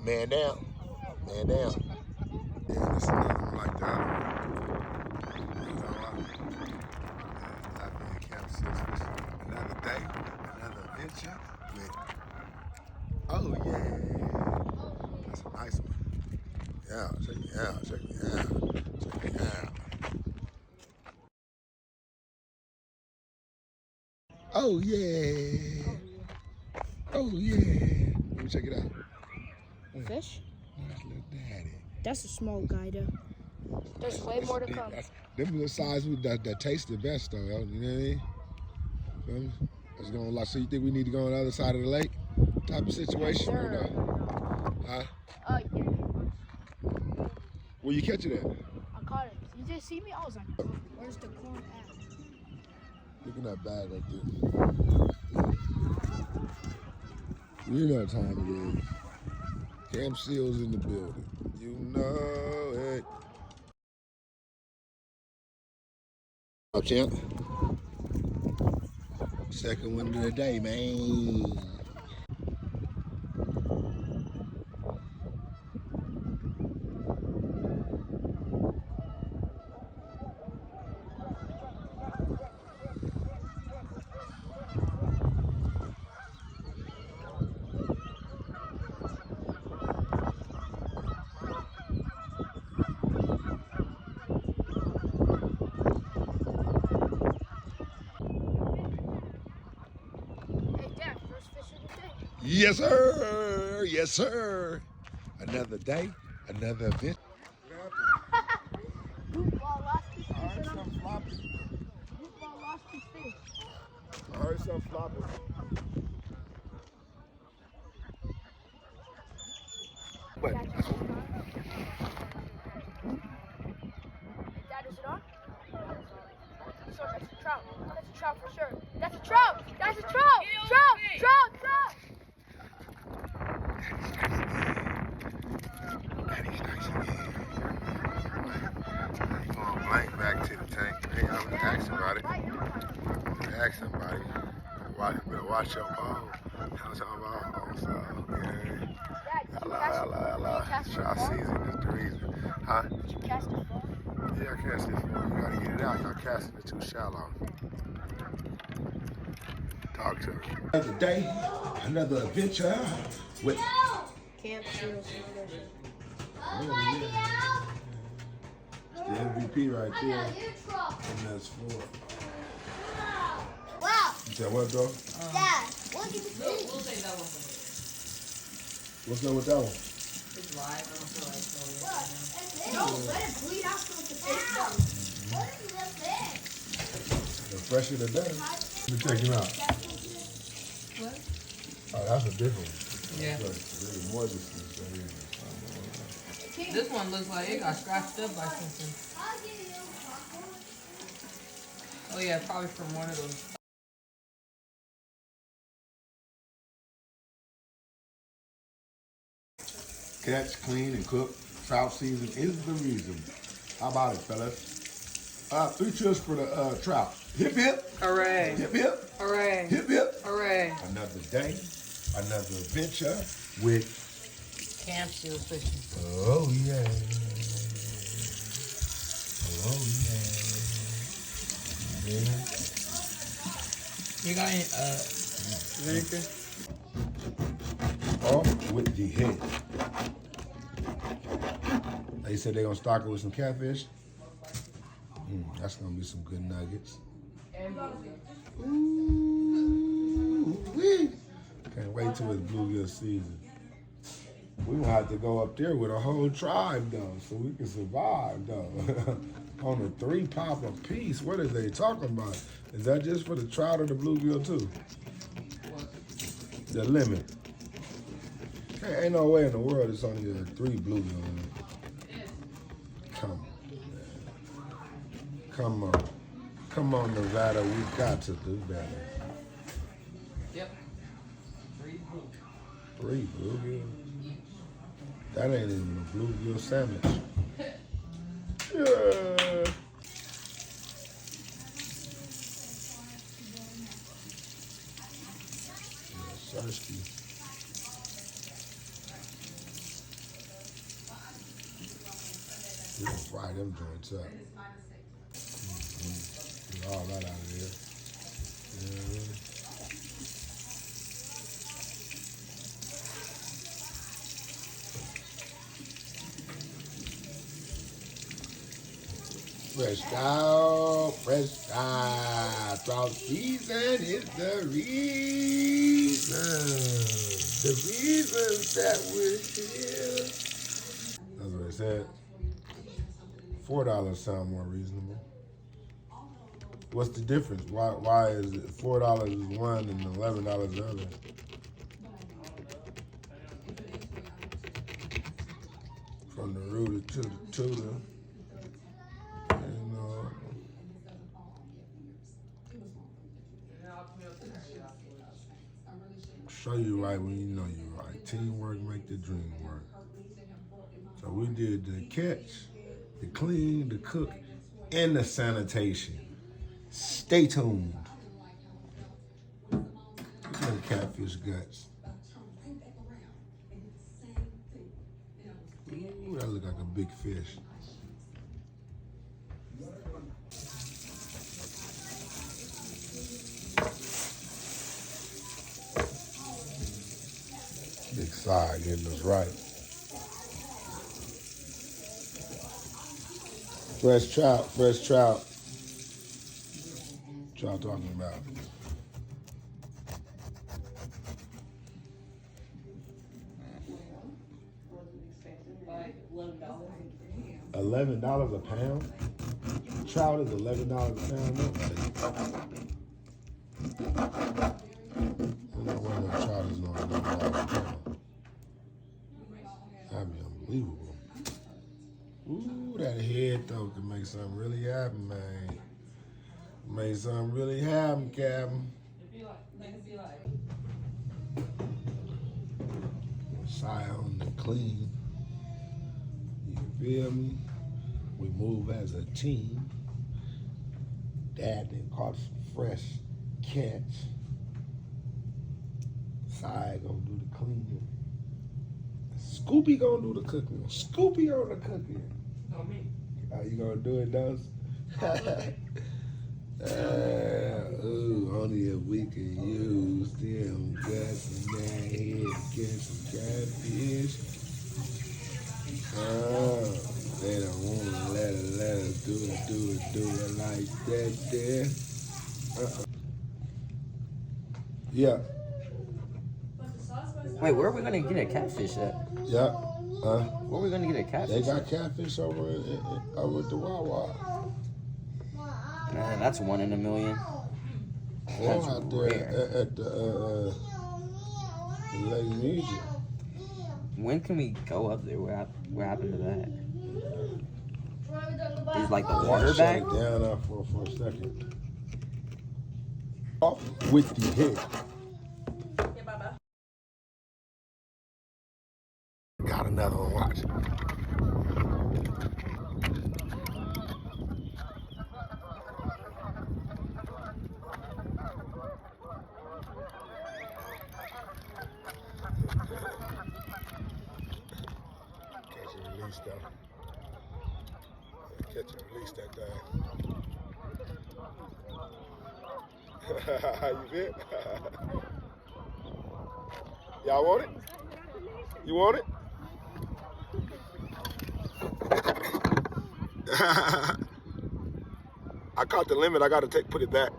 Man down. Man down. Yeah, this is nothing like that. Lafayette Camp Seals Fishing. Another day, another adventure with, oh yeah. That's a nice one. Yeah, check me out, check me out, check me out. Oh yeah. Oh yeah. Let me check it out. Fish? Nice little daddy. That's a small guy though. There's way more to come. Them are the size that taste the best though, you know what I mean? Feel me? It's gonna like, so you think we need to go on the other side of the lake? Type of situation or no? Huh? Yeah. Where you catch it at? I caught it. You just see me? I was like, where's the corn at? Look at that bag right there. You know what time it is. Camp Seals in the building. You know it. Oh, champ. Second one of the day, man. Yes, sir. Yes, sir. Another day, another event. Goofball lost his fish. I heard something flopping. Goofball lost his fish. I heard something flopping. What? Dad, is it on? So that's a trout. That's a trout for sure. That's a trout. That's a trout. Trout. Daddy's nice again. He going blank back to the tank. Hey, I was asking about it. Ask somebody. Watch your ball. I was talking about so hello. Trout season is the reason. Huh? Did you cast it full? Yeah, I cast it for you. You gotta get it out. Y'all casting it too shallow. Talk to me. Another day, another adventure with Camp Seals. the MVP right there. And that's four. Wow. You said what, bro? Dad, look at the fish. We'll take that one for What's up with that one? It's live. I don't feel like throwing it right now. No, let it bleed out so it's a fish. What is the fish? The fresher the better. Let me check him out. What? Oh, that's a different one. Yeah. That's really more than this. This one looks like it got scratched up by something. Oh yeah, probably from one of those. Catch, clean, and cook. Trout season is the reason. How about it, fellas? 3 cheers for the trout. Hip hip. Hooray. Hip hip. Hooray. Hip hip. Hooray. Another day, another adventure with Camp Seals fishing. oh yeah. Oh yeah. You got any vinegar? Off with the head. They said they're gonna stock it with some catfish. That's gonna be some good nuggets. Ooh-wee. Can't wait till it's bluegill season. We gonna have to go up there with a whole tribe though, so we can survive though. On a 3 pop a piece. What are they talking about? Is that just for the trout or the bluegill too? The limit. Hey, ain't no way in the world it's only 3 bluegill in it. Come on, man. Come on. Come on, Nevada. We got to do better. Yep. 3 blue. 3 bluegill? That ain't even a bluegill sandwich. Yeah. Sersky. We can fry them joints up. Get all that out of there. Yeah. Fresh trout, fresh trout. Trout season is the reason. The reason that we're here. That's what I said. $4 sound more reasonable. What's the difference? Why is it $4 is one and $11 the other? From the rooter to the tutor. Show you right when you know you're right. Teamwork make the dream work. So we did the catch, the clean, the cook, and the sanitation. Stay tuned. Look at the catfish guts. Ooh, that look like a big fish. Big side getting us right. Fresh trout, fresh trout. What y'all talking about? $11 a pound? Trout is $11 a pound? No way no trout is no $11 a pound. That'd be unbelievable. Ooh, that head though can make something really happen, man. Make something really happen, Captain. Side on the clean. You feel me? We move as a team. Dad done caught some fresh catch. Side gonna do the cleaning. Scoopy gonna do the cooking. Scoopy on the cooking. No, me. How you gonna do it, Dose? Ooh, only if we can use them guts and that head to catch some catfish. They don't wanna let us do it like that there. Yeah. Wait, where are we gonna get a catfish at? Yeah. Where are we gonna get a catfish? They got catfish over at the Wawa. Man, that's 1 in a million. That's Out there rare. at the Lake Music. When can we go up there? What happened to that? Is like the water Shut back? it down for a second. Off with the head. Got another one, watch. Catch and release though. Catch and release that thing. How you feel? Y'all want it? You want it? I caught the limit. I gotta put it back.